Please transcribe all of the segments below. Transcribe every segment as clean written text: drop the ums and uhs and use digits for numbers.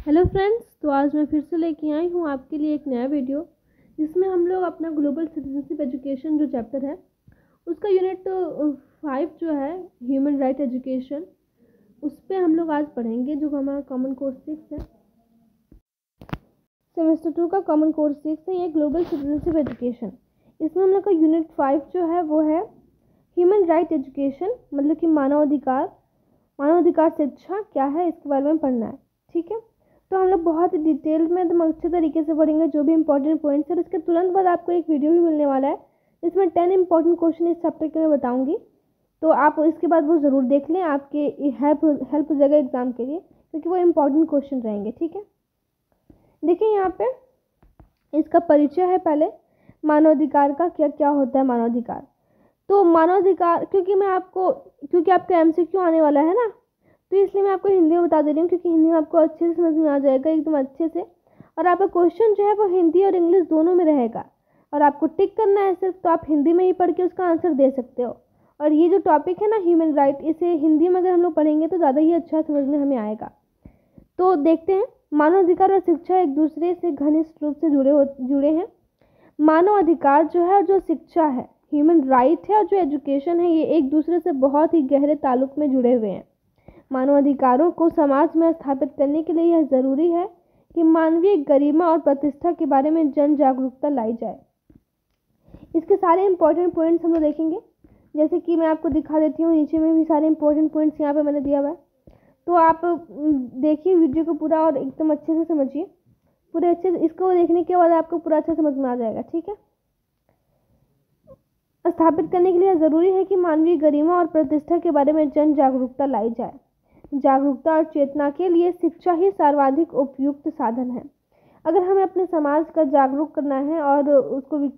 Hello friends, तो आज मैं फिर से लेके आई हूँ आपके लिए एक नया वीडियो जिसमें हम लोग अपना ग्लोबल सिटीजनशिप एजुकेशन जो चैप्टर है उसका यूनिट 5 जो है ह्यूमन राइट एजुकेशन उस पर हम लोग आज पढ़ेंगे। जो हमारा कॉमन कोर्स 6 है, सेमेस्टर 2 का कॉमन कोर्स 6 है, ये ग्लोबल सिटीजनशिप एजुकेशन। इसमें हम लोग का यूनिट 5 जो है वो है ह्यूमन राइट एजुकेशन, मतलब कि मानवाधिकार शिक्षा क्या है इसके बारे में पढ़ना है। ठीक है, तो हम लोग बहुत ही डिटेल में एकदम अच्छे तरीके से पढ़ेंगे जो भी इंपॉर्टेंट पॉइंट्स है। इसके तुरंत बाद आपको एक वीडियो भी मिलने वाला है जिसमें 10 इंपॉर्टेंट क्वेश्चन इस चैप्टर के मैं बताऊंगी, तो आप इसके बाद वो ज़रूर देख लें, आपके हेल्प हो जाएगा एग्जाम के लिए, क्योंकि वो इंपॉर्टेंट क्वेश्चन रहेंगे। ठीक है, देखिए यहाँ पे इसका परिचय है। पहले मानवाधिकार का क्या क्या होता है। मानवाधिकार तो मानवाधिकार, क्योंकि आपका एमसीक्यू आने वाला है ना, तो इसलिए मैं आपको हिंदी में बता दे रही हूँ, क्योंकि हिंदी में आपको अच्छे से समझ में आ जाएगा एकदम अच्छे से। और आपका क्वेश्चन जो है वो हिंदी और इंग्लिश दोनों में रहेगा, और आपको टिक करना है सिर्फ, तो आप हिंदी में ही पढ़ के उसका आंसर दे सकते हो। और ये जो टॉपिक है ना ह्यूमन राइट, इसे हिंदी में अगर हम लोग पढ़ेंगे तो ज़्यादा ही अच्छा समझ में हमें आएगा। तो देखते हैं, मानवाधिकार और शिक्षा एक दूसरे से घनिष्ठ रूप से जुड़े हैं। मानव अधिकार जो है, जो शिक्षा है, ह्यूमन राइट है, और जो एजुकेशन है, ये एक दूसरे से बहुत ही गहरे ताल्लुक में जुड़े हुए हैं। मानवाधिकारों को समाज में स्थापित करने के लिए यह जरूरी है कि मानवीय गरिमा और प्रतिष्ठा के बारे में जन जागरूकता लाई जाए। इसके सारे इंपॉर्टेंट पॉइंट्स हम लोग देखेंगे, जैसे कि मैं आपको दिखा देती हूँ, नीचे में भी सारे इंपॉर्टेंट पॉइंट्स यहाँ पे मैंने दिया हुआ है। तो आप देखिए वीडियो को पूरा और एकदम अच्छे से समझिए, पूरे अच्छे से। इसको देखने के बाद आपको पूरा अच्छा समझ में आ जाएगा। ठीक है, स्थापित करने के लिए जरूरी है कि मानवीय गरिमा और प्रतिष्ठा के बारे में जन जागरूकता लाई जाए। जागरूकता और चेतना के लिए शिक्षा ही सर्वाधिक उपयुक्त साधन है। अगर हमें अपने समाज का जागरूक करना है और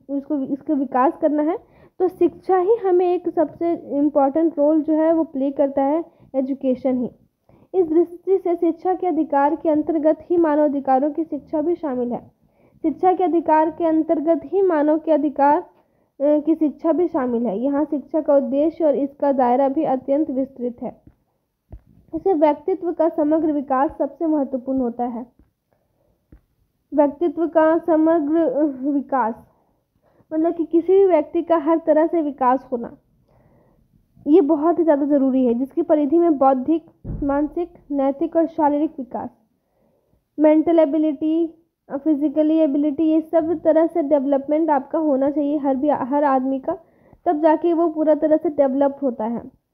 इसको विकास करना है, तो शिक्षा ही हमें एक सबसे इम्पोर्टेंट रोल जो है वो प्ले करता है, एजुकेशन ही। इस दृष्टि से शिक्षा के अधिकार के अंतर्गत ही मानवाधिकारों की शिक्षा भी शामिल है। शिक्षा के अधिकार के अंतर्गत ही मानव के अधिकार की शिक्षा भी शामिल है। यहाँ शिक्षा का उद्देश्य और इसका दायरा भी अत्यंत विस्तृत है। इसे व्यक्तित्व का समग्र विकास सबसे महत्वपूर्ण होता है। व्यक्तित्व का समग्र विकास मतलब कि किसी भी व्यक्ति का हर तरह से विकास होना, ये बहुत ही ज़्यादा ज़रूरी है, जिसकी परिधि में बौद्धिक, मानसिक, नैतिक और शारीरिक विकास, मेंटल एबिलिटी, फिजिकली एबिलिटी, ये सब तरह से डेवलपमेंट आपका होना चाहिए हर आदमी का, तब जाके वो पूरा तरह से डेवलप होता है,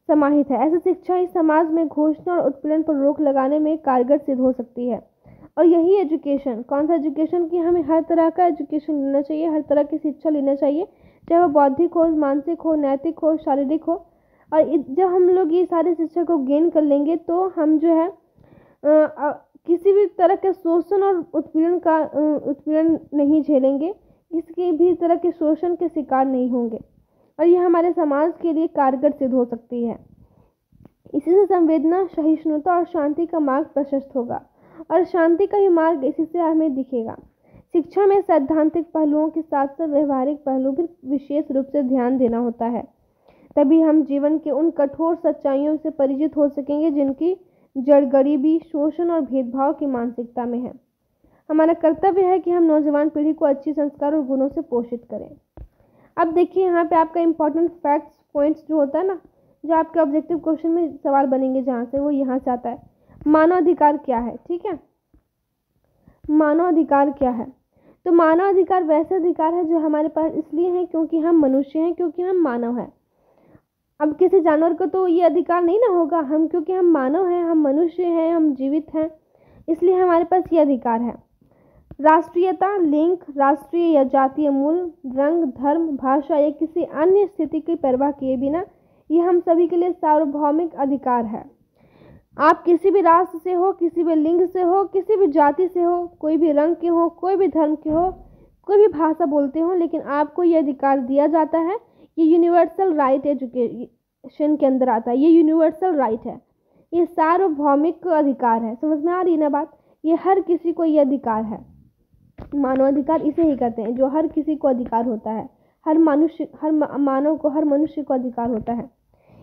समाहित है। ऐसी शिक्षा ही समाज में घोषणा और उत्पीड़न पर रोक लगाने में कारगर सिद्ध हो सकती है। और यही एजुकेशन, कौन सा एजुकेशन, कि हमें हर तरह का एजुकेशन लेना चाहिए, हर तरह की शिक्षा लेना चाहिए, चाहे वो बौद्धिक हो, मानसिक हो, नैतिक हो, शारीरिक हो। और जब हम लोग ये सारी शिक्षा को गेन कर लेंगे तो हम जो है किसी भी तरह के शोषण और उत्पीड़न नहीं झेलेंगे, किसी भी तरह के शोषण के शिकार नहीं होंगे, और यह हमारे समाज के लिए कारगर सिद्ध हो सकती है। इसी से संवेदना, सहिष्णुता और शांति का मार्ग प्रशस्त होगा, और शांति का ही मार्ग इसी से हमें दिखेगा। शिक्षा में सैद्धांतिक पहलुओं के साथ साथ व्यवहारिक पहलू भी विशेष रूप से ध्यान देना होता है, तभी हम जीवन के उन कठोर सच्चाइयों से परिचित हो सकेंगे जिनकी जड़ गरीबी, शोषण और भेदभाव की मानसिकता में है। हमारा कर्तव्य है कि हम नौजवान पीढ़ी को अच्छी संस्कार और गुणों से पोषित करें। अब देखिए यहाँ पे आपका इंपॉर्टेंट फैक्ट्स पॉइंट्स जो होता है ना, जो आपके ऑब्जेक्टिव क्वेश्चन में सवाल बनेंगे जहाँ से, वो यहाँ से आता है। मानवाधिकार क्या है? ठीक है, मानवाधिकार क्या है? तो मानवाधिकार वैसे अधिकार है जो हमारे पास इसलिए है क्योंकि हम मनुष्य हैं, क्योंकि हम मानव हैं। अब किसी जानवर को तो ये अधिकार नहीं ना होगा, क्योंकि हम मानव हैं, हम मनुष्य हैं, हम जीवित हैं, इसलिए हमारे पास ये अधिकार है। राष्ट्रीयता, लिंग, राष्ट्रीय या जातीय मूल, रंग, धर्म, भाषा या किसी अन्य स्थिति की परवाह किए बिना ये हम सभी के लिए सार्वभौमिक अधिकार है। आप किसी भी राष्ट्र से हो, किसी भी लिंग से हो, किसी भी जाति से हो, कोई भी रंग के हो, कोई भी धर्म के हो, कोई भी भाषा बोलते हो, लेकिन आपको ये अधिकार दिया जाता है। ये यूनिवर्सल राइट एजुकेशन के अंदर आता है। ये यूनिवर्सल राइट है, ये सार्वभौमिक अधिकार है। समझ में आ रही है ना बात? ये हर किसी को ये अधिकार है। मानवाधिकार इसे ही कहते हैं जो हर किसी को अधिकार होता है, हर मानव को, हर मनुष्य को अधिकार होता है।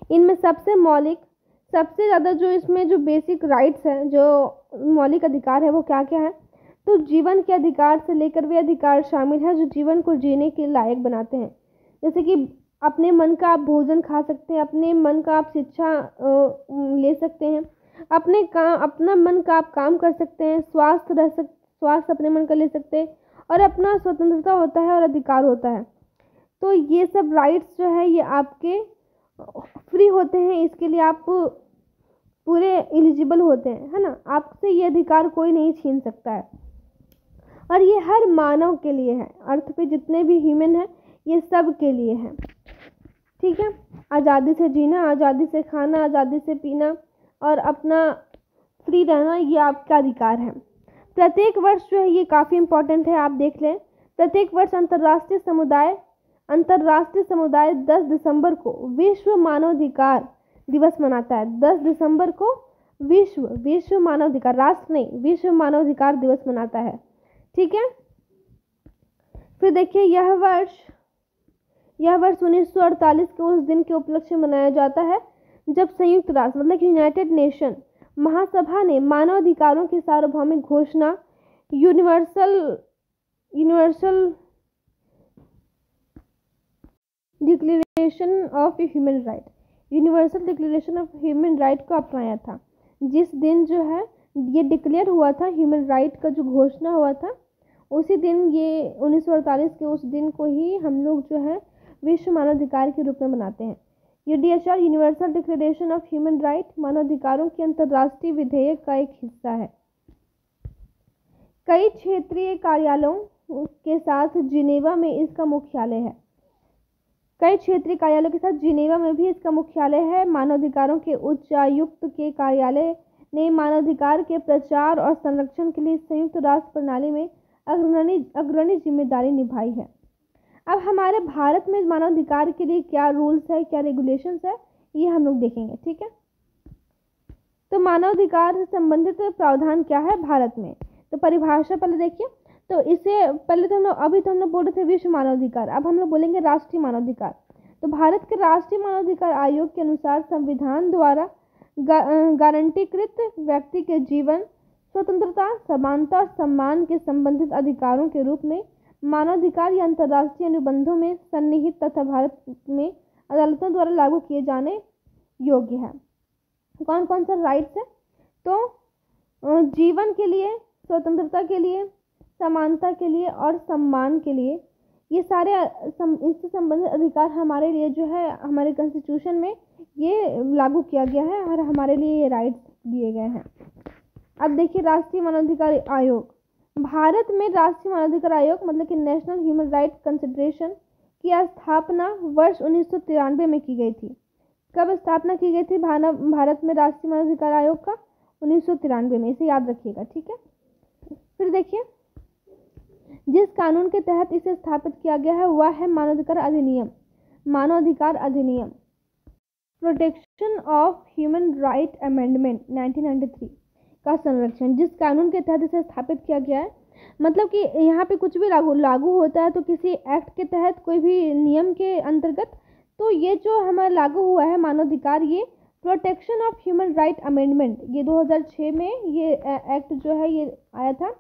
इनमें सबसे मौलिक, सबसे ज़्यादा जो इसमें जो बेसिक राइट्स हैं, जो मौलिक अधिकार है, वो क्या क्या है? तो जीवन के अधिकार से लेकर वे अधिकार शामिल है जो जीवन को जीने के लायक बनाते हैं। जैसे कि अपने मन का आप भोजन खा सकते हैं, अपने मन का आप शिक्षा ले सकते हैं, अपना मन का आप काम कर सकते हैं, स्वास्थ्य अपने मन का ले सकते हैं, और अपना स्वतंत्रता होता है और अधिकार होता है। तो ये सब राइट्स जो है ये आपके फ्री होते हैं, इसके लिए आप पूरे एलिजिबल होते हैं, है ना। आपसे ये अधिकार कोई नहीं छीन सकता है, और ये हर मानव के लिए है। अर्थ पे जितने भी ह्यूमन हैं ये सब के लिए है, ठीक है। आज़ादी से जीना, आज़ादी से खाना, आज़ादी से पीना और अपना फ्री रहना, ये आपका अधिकार है। प्रत्येक वर्ष जो है ये काफ़ी इम्पोर्टेंट है, आप देख लें। प्रत्येक वर्ष अंतर्राष्ट्रीय समुदाय 10 दिसंबर को विश्व मानवाधिकार दिवस मनाता है। 10 दिसंबर को विश्व मानवाधिकार, राष्ट्र नहीं, विश्व मानवाधिकार दिवस मनाता है, ठीक है। फिर देखिए यह वर्ष 1948 के उस दिन के उपलक्ष्य में मनाया जाता है जब संयुक्त राष्ट्र मतलब कि यूनाइटेड नेशन महासभा ने मानवाधिकारों की सार्वभौमिक घोषणा universal declaration of human right को अपनाया था। जिस दिन जो है ये डिक्लेयर हुआ था, ह्यूमन राइट का जो घोषणा हुआ था, उसी दिन ये 1948 के उस दिन को ही हम लोग जो है विश्व मानवाधिकार के रूप में मनाते हैं। UDHR universal declaration of human right मानवाधिकारों के अंतर्राष्ट्रीय विधेयक का एक हिस्सा है। कई क्षेत्रीय कार्यालयों के साथ जिनेवा में इसका मुख्यालय है। कई क्षेत्रीय कार्यालयों के साथ जिनेवा में भी इसका मुख्यालय है। मानवाधिकारों के उच्चायुक्त के कार्यालय ने मानवाधिकार के प्रचार और संरक्षण के लिए संयुक्त राष्ट्र प्रणाली में अग्रणी जिम्मेदारी निभाई है। अब हमारे भारत में मानवाधिकार के लिए क्या रूल्स है, क्या रेगुलेशंस है, ये हम लोग देखेंगे, ठीक है। तो मानवाधिकार से संबंधित प्रावधान क्या है भारत में, तो परिभाषा पहले देखिए। तो इसे पहले तो हम लोग हम लोग बोल रहे थे विश्व मानवाधिकार, अब हम लोग बोलेंगे राष्ट्रीय मानवाधिकार। तो भारत के राष्ट्रीय मानवाधिकार आयोग के अनुसार संविधान द्वारा गारंटीकृत व्यक्ति के जीवन, स्वतंत्रता, समानता और सम्मान के संबंधित अधिकारों के रूप में मानवाधिकार या अंतर्राष्ट्रीय अनुबंधों में सन्निहित तथा भारत में अदालतों द्वारा लागू किए जाने योग्य है। कौन कौन सा राइट्स है? तो जीवन के लिए, स्वतंत्रता के लिए, समानता के लिए और सम्मान के लिए, ये सारे इससे संबंधित अधिकार हमारे लिए जो है हमारे कॉन्स्टिट्यूशन में ये लागू किया गया है और हमारे लिए ये राइट्स दिए गए हैं। अब देखिए राष्ट्रीय मानवाधिकार आयोग। भारत में राष्ट्रीय मानवाधिकार आयोग मतलब कि नेशनल ह्यूमन राइट कंसिडरेशन की स्थापना वर्ष 1993 में की गई थी। कब स्थापना की गई थी भारत में राष्ट्रीय मानवाधिकार आयोग का? 1993 में, इसे याद रखिएगा, ठीक है। फिर देखिए जिस कानून के तहत इसे स्थापित किया गया है वह है मानवाधिकार अधिनियम protection of human right amendment 1993 का संरक्षण। जिस कानून के तहत इसे स्थापित किया गया है, मतलब कि यहाँ पे कुछ भी लागू होता है तो किसी एक्ट के तहत, कोई भी नियम के अंतर्गत, तो ये जो हमारा लागू हुआ है मानवाधिकार, ये protection of human right amendment, ये 2006 में ये एक्ट जो है ये आया था।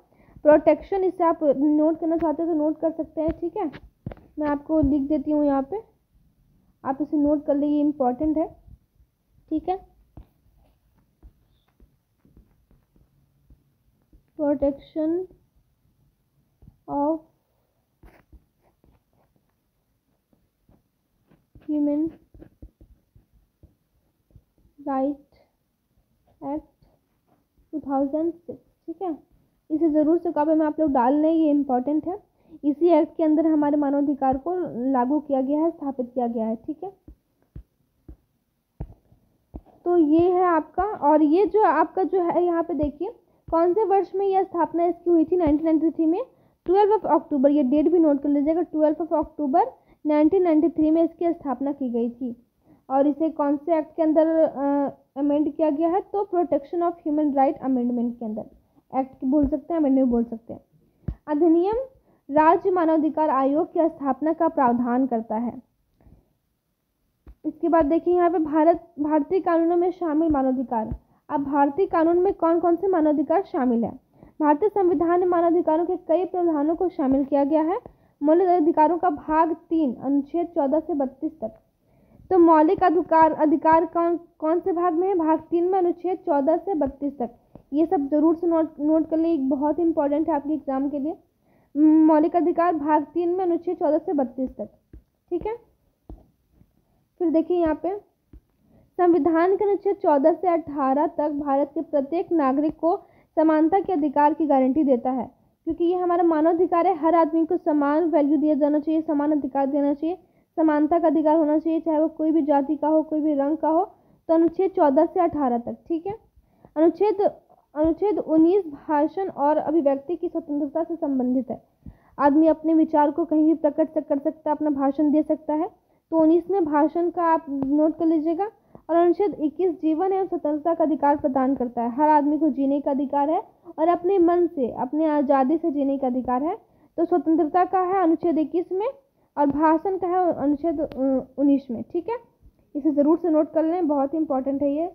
प्रोटेक्शन, इससे आप नोट करना चाहते हो तो नोट कर सकते हैं, ठीक है। मैं आपको लिख देती हूँ यहाँ पे, आप इसे नोट कर लीजिए, इम्पोर्टेंट है, ठीक है। Protection of human right act 2006, ठीक है। इसे ज़रूर से कॉपी में आप लोग डाल लें, ये इम्पोर्टेंट है। इसी एक्ट के अंदर हमारे मानवाधिकार को लागू किया गया है, स्थापित किया गया है, ठीक है। तो ये है आपका, और ये जो आपका जो है यहाँ पे देखिए कौन से वर्ष में यह स्थापना इसकी हुई थी? 1993 में 12 अक्टूबर, ये डेट भी नोट कर लीजिएगा, 12 अक्टूबर 1993 में इसकी स्थापना की गई थी। और इसे कौन से एक्ट के अंदर अमेंड किया गया है? तो protection of human right amendment के अंदर, एक्ट बोल सकते हैं, अमेंडमेंट बोल सकते हैं। अधिनियम राज्य मानवाधिकार आयोग की स्थापना का प्रावधान करता है। इसके बाद देखिए यहाँ पे भारतीय कानूनों में शामिल मानवाधिकार। अब भारतीय कानून में कौन कौन से मानवाधिकार शामिल है? भारतीय संविधान में मानवाधिकारों के कई प्रावधानों को शामिल किया गया है। मौलिक अधिकारों का भाग 3 अनुच्छेद 14 से 32 तक। तो मौलिक अधिकार कौन से भाग में है? भाग 3 में अनुच्छेद 14 से 32 तक। ये सब जरूर से नोट कर लें, बहुत इंपॉर्टेंट है आपके एग्जाम के लिए। मौलिक अधिकार भाग 3 में अनुच्छेद 14 से 32 तक, ठीक है। फिर देखिए यहाँ पे संविधान के अनुच्छेद 14 से 18 तक भारत के प्रत्येक नागरिक को समानता के अधिकार की गारंटी देता है, क्योंकि ये हमारा मानवाधिकार है। हर आदमी को समान वैल्यू दिया जाना चाहिए, समान अधिकार देना चाहिए, समानता का अधिकार होना चाहिए, चाहे वो कोई भी जाति का हो, कोई भी रंग का हो। तो अनुच्छेद 14 से 18 तक, ठीक है। अनुच्छेद 19 भाषण और अभिव्यक्ति की स्वतंत्रता से संबंधित है। आदमी अपने विचार को कहीं भी प्रकट कर सकता है, अपना भाषण दे सकता है। तो 19वें भाषण का आप नोट कर लीजिएगा। और अनुच्छेद 21 जीवन एवं स्वतंत्रता का अधिकार प्रदान करता है। हर आदमी को जीने का अधिकार है और अपने मन से, अपने आज़ादी से जीने का अधिकार है। तो स्वतंत्रता का है अनुच्छेद 21 में और भाषण का है अनुच्छेद 19 में, ठीक है। इसे ज़रूर से नोट कर लें, बहुत इंपॉर्टेंट है ये।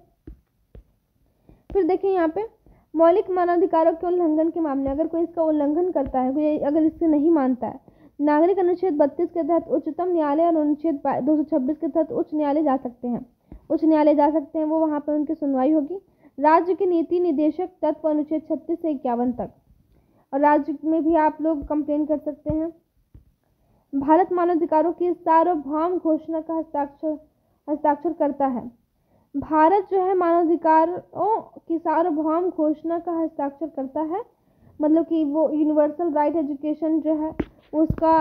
फिर देखिए यहाँ पे मौलिक मानवाधिकारों के उल्लंघन के मामले, अगर कोई इसका उल्लंघन करता है, कोई अगर इससे नहीं मानता है, नागरिक अनुच्छेद 32 के तहत उच्चतम न्यायालय और अनुच्छेद 226 के तहत उच्च न्यायालय जा सकते हैं। वो वहाँ पर उनकी सुनवाई होगी। राज्य के नीति निदेशक तत्व अनुच्छेद 36 से 51 तक, और राज्य में भी आप लोग कंप्लेन कर सकते हैं। भारत मानवाधिकारों की सार्वभौम घोषणा का हस्ताक्षर करता है। भारत जो है मानवाधिकारों की सार्वभौम घोषणा का हस्ताक्षर करता है, मतलब कि वो यूनिवर्सल राइट एजुकेशन जो है उसका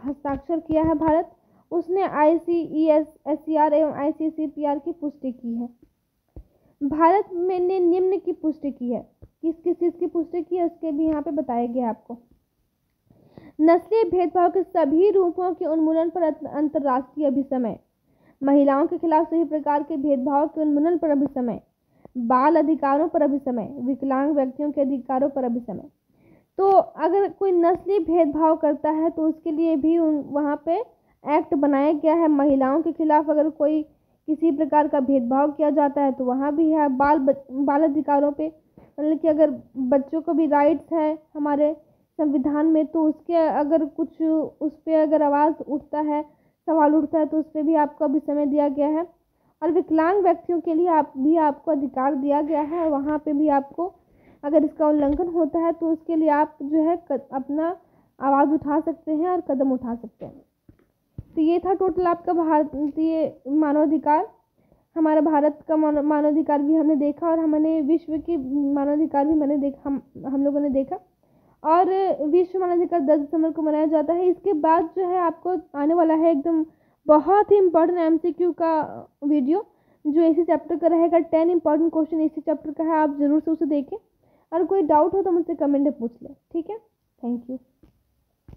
हस्ताक्षर किया है भारत। उसने ICESCR एवं ICCPR की पुष्टि की है। भारत में ने निम्न की पुष्टि की है। किस किस चीज़ की पुष्टि की है उसके भी यहाँ पे बताया गया आपको। नस्लीय भेदभाव के सभी रूपों के उन्मूलन पर अंतर्राष्ट्रीय अभिसमय, महिलाओं के खिलाफ सभी प्रकार के भेदभाव के उन्मूलन पर अभिसमय, बाल अधिकारों पर अभिसमय, विकलांग व्यक्तियों के अधिकारों पर अभिसमय। तो अगर कोई नस्लीय भेदभाव करता है तो उसके लिए भी वहाँ पे एक्ट बनाया गया है। महिलाओं के खिलाफ अगर कोई किसी प्रकार का भेदभाव किया जाता है तो वहाँ भी है। बाल अधिकारों पे, मतलब कि अगर बच्चों को भी राइट्स है हमारे संविधान में, तो उसके अगर कुछ उस पर अगर आवाज़ उठता है, सवाल उठता है, तो उस पर भी आपको अभी समय दिया गया है। और विकलांग व्यक्तियों के लिए आपको अधिकार दिया गया है, और वहाँ पे भी आपको अगर इसका उल्लंघन होता है तो उसके लिए आप जो है अपना आवाज़ उठा सकते हैं और कदम उठा सकते हैं। तो ये था टोटल आपका भारतीय मानवाधिकार। हमारा भारत का मानवाधिकार भी हमने देखा, और हमने विश्व की मानवाधिकार भी हम लोगों ने देखा। और विश्व मानवाधिकार 10 दिसंबर को मनाया जाता है। इसके बाद जो है आपको आने वाला है एकदम बहुत ही इंपॉर्टेंट MCQ का वीडियो, जो इसी चैप्टर का रहेगा। 10 इंपॉर्टेंट क्वेश्चन इसी चैप्टर का है, आप जरूर से उसे देखें। और कोई डाउट हो तो मुझसे कमेंट में पूछ लें, ठीक है। Thank you.